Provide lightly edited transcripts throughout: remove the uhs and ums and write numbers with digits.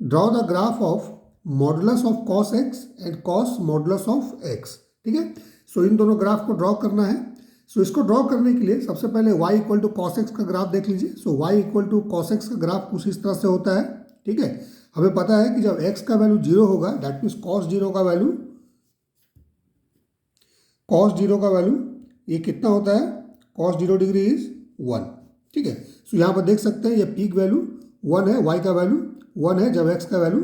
Draw the graph of modulus of cos x and cos modulus of x. ठीक है, सो इन दोनों graph को draw करना है। सो इसको ड्रॉ करने के लिए सबसे पहले y equal to cos x का ग्राफ देख लीजिए। So y equal to cos x का ग्राफ कुछ इस तरह से होता है। ठीक है, हमें पता है कि जब x का वैल्यू 0 होगा, दैट मीन्स कॉस जीरो का वैल्यू ये कितना होता है, कॉस 0 डिग्री इज 1। ठीक है, सो यहाँ पर देख सकते हैं ये पीक वैल्यू 1 है, y का वैल्यू 1 है जब x का वैल्यू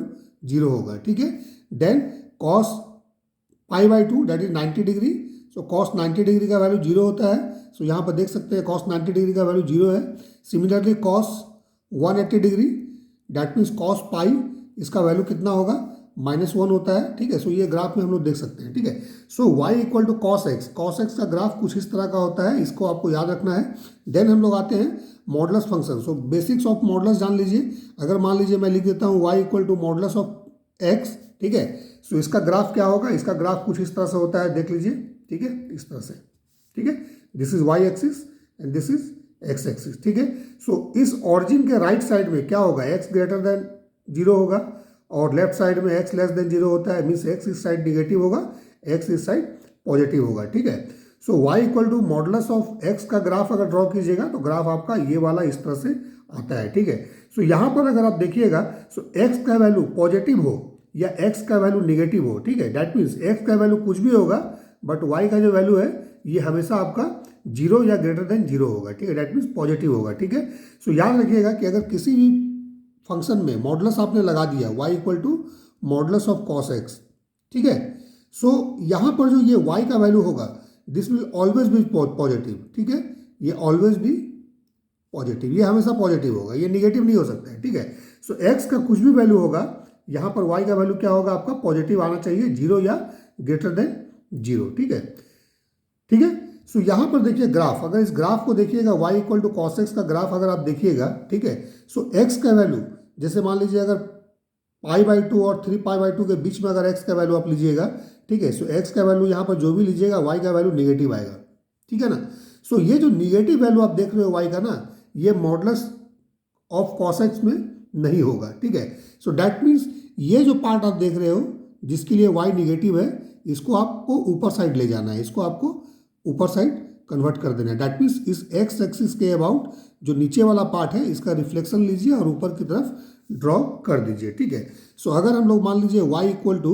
0 होगा। ठीक है, then cos pi by 2 that is 90 degree. So cos 90 degree का वैल्यू 0 होता है। सो यहाँ पर देख सकते हैं कॉस 90 डिग्री का वैल्यू 0 है। Similarly cos 180 degree that means cos pi, इसका वैल्यू कितना होगा, -1 होता है। ठीक है, सो ये ग्राफ में हम लोग देख सकते हैं। ठीक है, so y equal to cos x का ग्राफ कुछ इस तरह का होता है, इसको आपको याद रखना है। देन हम लोग आते हैं modulus function. So basics of modulus जान लीजिए। अगर मान लीजिए मैं लिख देता हूँ y equal to modulus of x. ठीक है, सो इसका ग्राफ क्या होगा, इसका ग्राफ कुछ इस तरह से होता है, देख लीजिए। ठीक है, इस तरह से। ठीक है, this is y axis and this is x axis. ठीक है, सो इस ऑरिजिन के राइट साइड में क्या होगा, x ग्रेटर देन 0 होगा और लेफ्ट साइड में x लेस देन 0 होता है, मीन्स x इस साइड निगेटिव होगा, x इस साइड पॉजिटिव होगा। ठीक है, so y equal to modulus of x का ग्राफ अगर ड्रॉ कीजिएगा तो ग्राफ आपका ये वाला इस तरह से आता है। ठीक है, सो यहाँ पर अगर आप देखिएगा, सो x का वैल्यू पॉजिटिव हो या x का वैल्यू निगेटिव हो, ठीक है, दैट मीन्स x का वैल्यू कुछ भी होगा बट y का जो वैल्यू है ये हमेशा आपका 0 या ग्रेटर देन 0 होगा। ठीक है, दैट मीन्स पॉजिटिव होगा। ठीक है, सो याद रखिएगा कि अगर किसी भी फंक्शन में मॉडुलस आपने लगा दिया y equal to modulus of cos x, ठीक है, सो यहाँ पर जो ये y का वैल्यू होगा this will always be positive. ठीक है, ये ऑलवेज भी पॉजिटिव, ये हमेशा पॉजिटिव होगा, ये निगेटिव नहीं हो सकता है। ठीक है, सो x का कुछ भी वैल्यू होगा, यहाँ पर y का वैल्यू क्या होगा, आपका पॉजिटिव आना चाहिए, 0 या ग्रेटर देन 0। ठीक है, ठीक है, सो यहाँ पर देखिए ग्राफ, अगर इस ग्राफ को देखिएगा y equal to cos x का ग्राफ अगर आप देखिएगा, ठीक है, सो x का वैल्यू जैसे मान लीजिए अगर पाई बाई 2 और 3 पाई बाई 2 के बीच में अगर x का वैल्यू आप लीजिएगा, ठीक है, सो x का वैल्यू यहाँ पर जो भी लीजिएगा y का वैल्यू निगेटिव आएगा। ठीक है ना, सो ये जो निगेटिव वैल्यू आप देख रहे हो y का ना, ये मॉडुलस ऑफ कॉस एक्स में नहीं होगा। ठीक है, सो दैट मीन्स ये जो पार्ट आप देख रहे हो जिसके लिए y निगेटिव है, इसको आपको ऊपर साइड ले जाना है, इसको आपको ऊपर साइड कन्वर्ट कर देना है। दैट मीन्स इस x एक्सिस के अबाउट जो नीचे वाला पार्ट है इसका रिफ्लेक्शन लीजिए और ऊपर की तरफ ड्रॉ कर दीजिए। ठीक है, सो अगर हम लोग मान लीजिए y equal to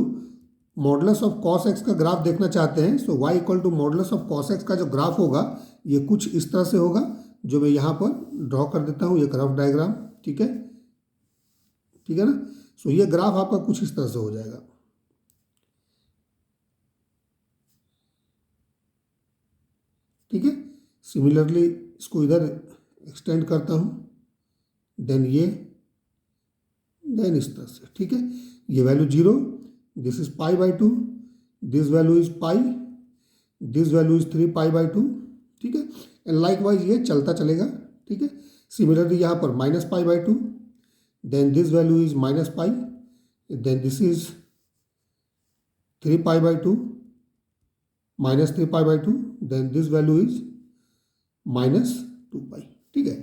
modulus of cos x का ग्राफ देखना चाहते हैं, so y equal to modulus of cos x का जो ग्राफ होगा ये कुछ इस तरह से होगा, जो मैं यहाँ पर ड्रॉ कर देता हूँ, ये रफ डायग्राम। ठीक है, ठीक है ना, सो ये ग्राफ आपका कुछ इस तरह से हो जाएगा। ठीक है, सिमिलरली इसको इधर एक्सटेंड करता हूँ, देन ये, देन इस तरह से। ठीक है, ये value 0, this is pi by 2, this value is pi, this value is 3 pi by 2। ठीक है, एंड लाइक वाइज ये चलता चलेगा। ठीक है, सिमिलरली यहाँ पर minus pi by 2, then this value is minus pi, then this is 3 pi by 2, -3 pi by 2, then this value is -2 pi. ठीक है,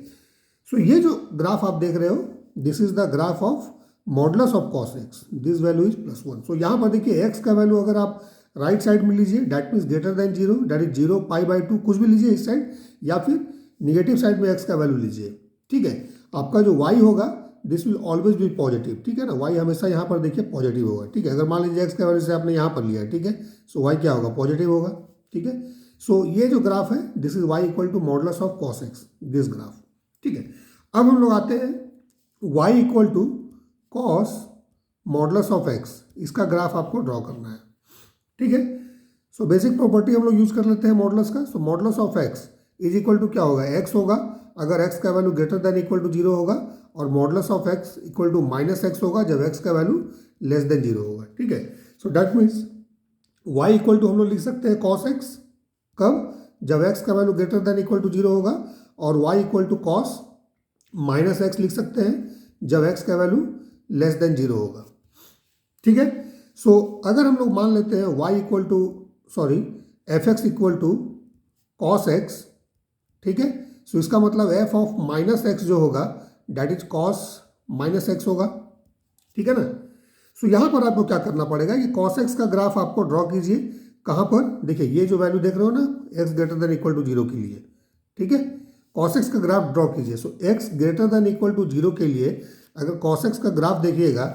सो ये जो ग्राफ आप देख रहे हो this is the graph of modulus of cos x, this value is +1। सो यहाँ पर देखिए x का वैल्यू अगर आप राइट साइड में लीजिए that means greater than 0, that is 0 pi by 2 कुछ भी लीजिए इस साइड, या फिर निगेटिव साइड में x का वैल्यू लीजिए। ठीक है, आपका जो y होगा this will always be positive. ठीक है ना, y हमेशा यहाँ पर देखिए पॉजिटिव होगा। ठीक है, अगर मान लीजिए x का वैल्यू से आपने यहाँ पर लिया है, ठीक है, सो y क्या होगा, पॉजिटिव होगा। ठीक है, सो ये जो ग्राफ है this is y equal to modulus of cos x, this graph. ठीक है, अब हम लोग आते हैं y equal to cos modulus of x, इसका ग्राफ आपको ड्रॉ करना है। ठीक है, सो बेसिक प्रॉपर्टी हम लोग यूज कर लेते हैं मॉडुलस का। So modulus of x is equal to क्या होगा, x होगा अगर x का value greater than equal to 0 होगा, और modulus of x equal to -x होगा जब x का वैल्यू लेस देन 0 होगा। ठीक है, so that means y equal to हम लोग लिख सकते हैं कॉस x, कब, जब x का value greater than equal to 0 होगा, और y equal to cos -x लिख सकते हैं जब x का वैल्यू लेस देन 0 होगा। ठीक है, सो अगर हम लोग मान लेते हैं y equal to f x equal to cos x, ठीक है, सो इसका मतलब f ऑफ -x जो होगा दैट इज कॉस -x होगा। ठीक है ना। सो यहाँ पर आपको क्या करना पड़ेगा कि cos x का ग्राफ आपको ड्रॉ कीजिए। कहाँ पर, देखिए ये जो वैल्यू देख रहे हो ना x greater than equal to 0 के लिए, ठीक है, cos x का ग्राफ ड्रॉ कीजिए। So x greater than equal to 0 के लिए अगर cos x का ग्राफ देखिएगा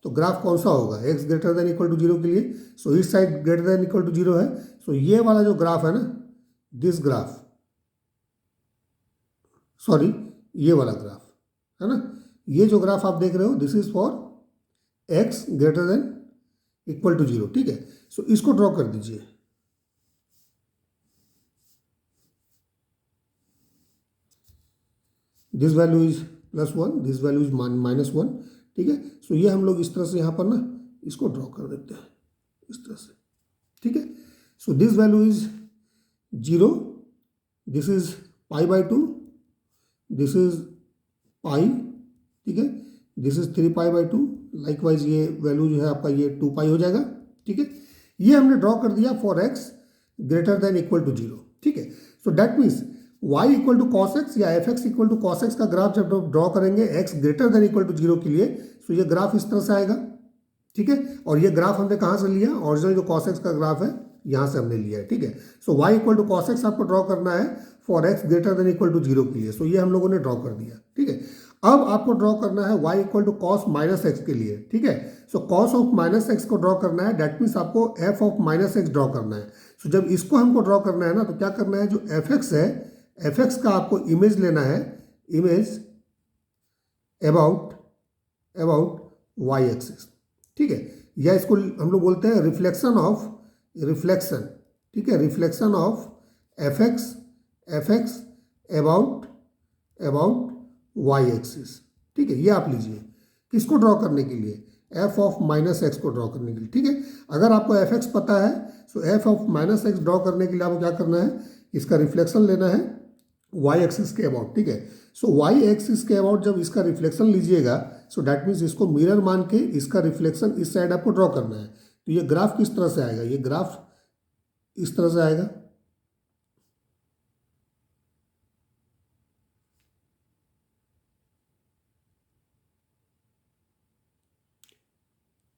तो ग्राफ कौन सा होगा, x greater than equal to 0 के लिए। सो इस side greater than equal to 0 है। सो ये वाला जो ग्राफ है ना, दिस ग्राफ, सॉरी ये वाला ग्राफ है ना, ये जो ग्राफ आप देख रहे हो this is for x greater than equal to 0, ठीक है। सो इसको ड्रॉ कर दीजिए। This value is +1, this value is -1, ठीक है। सो ये हम लोग इस तरह से यहाँ पर ना इसको ड्रॉ कर देते हैं इस तरह से, ठीक है। So this value is 0, this is π/2, this is pi, ठीक है, दिस इज 3π/2। लाइकवाइज ये वैल्यू जो है आपका ये 2π हो जाएगा, ठीक है। ये हमने ड्रॉ कर दिया for x greater than equal to 0, ठीक है। So that means y equal to cos x या fx equal to cos x का ग्राफ जब ड्रॉ करेंगे x greater than equal to 0 के लिए, सो ये ग्राफ इस तरह से आएगा, ठीक है। और ये ग्राफ हमने कहाँ से लिया, ओरिजिनल जो कॉस एक्स का ग्राफ है यहाँ से हमने लिया है, ठीक है। So y equal to cos x आपको ड्रॉ करना है for x greater than equal to 0 के लिए। सो ये हम लोगों ने ड्रॉ कर दिया, ठीक है। अब आपको ड्रॉ करना है y equal to cos -x के लिए, ठीक है। सो कॉस ऑफ -x को ड्रॉ करना है, दैट मीन्स आपको f ऑफ -x ड्रॉ करना है। सो जब इसको हमको ड्रॉ करना है ना तो क्या करना है, जो fx है fx का आपको इमेज लेना है, इमेज अबाउट y एक्सिस, ठीक है। या इसको हम लोग बोलते हैं रिफ्लेक्शन, ठीक है, reflection of fx about y axis, ठीक है। ये आप लीजिए किसको ड्रॉ करने के लिए, f ऑफ -x को ड्रॉ करने के लिए, ठीक है। अगर आपको fx पता है सो f ऑफ -x ड्रॉ करने के लिए आपको क्या करना है, इसका रिफ्लेक्शन लेना है y एक्सिस के अबाउट, ठीक है। सो y एक्सिस के अबाउट जब इसका रिफ्लेक्शन लीजिएगा सो डैट मीन्स इसको मिरर मान के इसका रिफ्लेक्शन इस साइड आपको ड्रॉ करना है। तो ये ग्राफ किस तरह से आएगा, ये ग्राफ इस तरह से आएगा,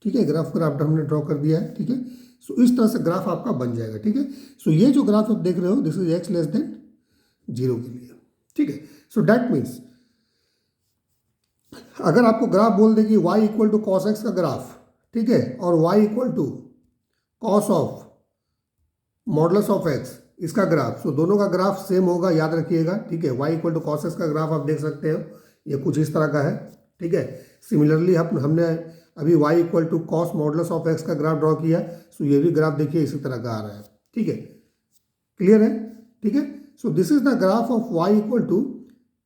ठीक है। ग्राफ हमने ड्रॉ कर दिया है, ठीक है। सो इस तरह से ग्राफ आपका बन जाएगा, ठीक है। सो ये जो ग्राफ आप देख रहे हो this is x less than 0 के लिए, ठीक है। सो दैट मीन्स अगर आपको ग्राफ बोल दे कि y equal to cos x का ग्राफ, ठीक है, और y equal to cos of modulus of x इसका ग्राफ, सो दोनों का ग्राफ सेम होगा, याद रखिएगा, ठीक है। y equal to cos x का ग्राफ आप देख सकते हो, ये कुछ इस तरह का है, ठीक है। सिमिलरली हमने अभी y equal to cos modulus of x का ग्राफ ड्रॉ किया, सो ये भी ग्राफ देखिए इसी तरह का आ रहा है, ठीक है। क्लियर है, ठीक है। So this is the graph of y equal to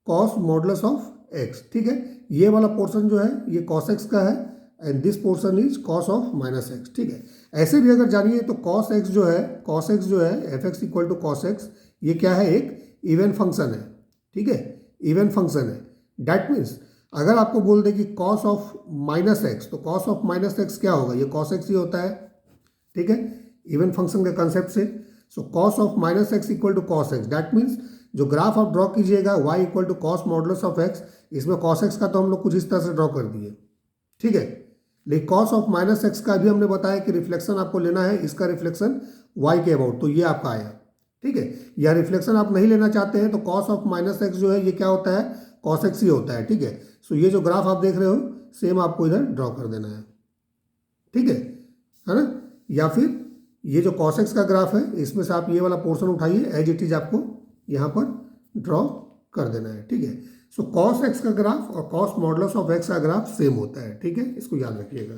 cos modulus of x, ठीक है। ये वाला पोर्शन जो है ये cos x का है and this portion is cos of -x, ठीक है। ऐसे भी अगर जानिए तो cos x जो है fx equal to cos x, ये क्या है, एक इवन फंक्शन है, ठीक है, इवन फंक्शन है। दैट मीन्स अगर आपको बोल दे कि cos ऑफ -x, तो cos ऑफ -x क्या होगा, ये cos x ही होता है, ठीक है, इवन फंक्शन के कंसेप्ट से। So cos of -x equal to cos x, that means जो ग्राफ आप ड्रॉ कीजिएगा y equal to cos modulus of x, इसमें cos x का तो हम लोग कुछ इस तरह से ड्रॉ कर दिए, ठीक है। लेकिन cos ऑफ -x का भी हमने बताया कि रिफ्लेक्शन आपको लेना है, इसका रिफ्लेक्शन y के अबाउट, तो ये आपका आया, ठीक है। या रिफ्लेक्शन आप नहीं लेना चाहते हैं तो cos ऑफ -x जो है ये क्या होता है, cos x ही होता है, ठीक है। सो ये जो ग्राफ आप देख रहे हो सेम आपको इधर ड्रॉ कर देना है, ठीक है ना। या फिर ये जो cos x का ग्राफ है इसमें से आप ये वाला पोर्शन उठाइए, एज इट इज आपको यहाँ पर ड्रॉ कर देना है, ठीक है। सो cos x का ग्राफ और cos मॉडुलस ऑफ x का ग्राफ सेम होता है, ठीक है, इसको याद रखिएगा।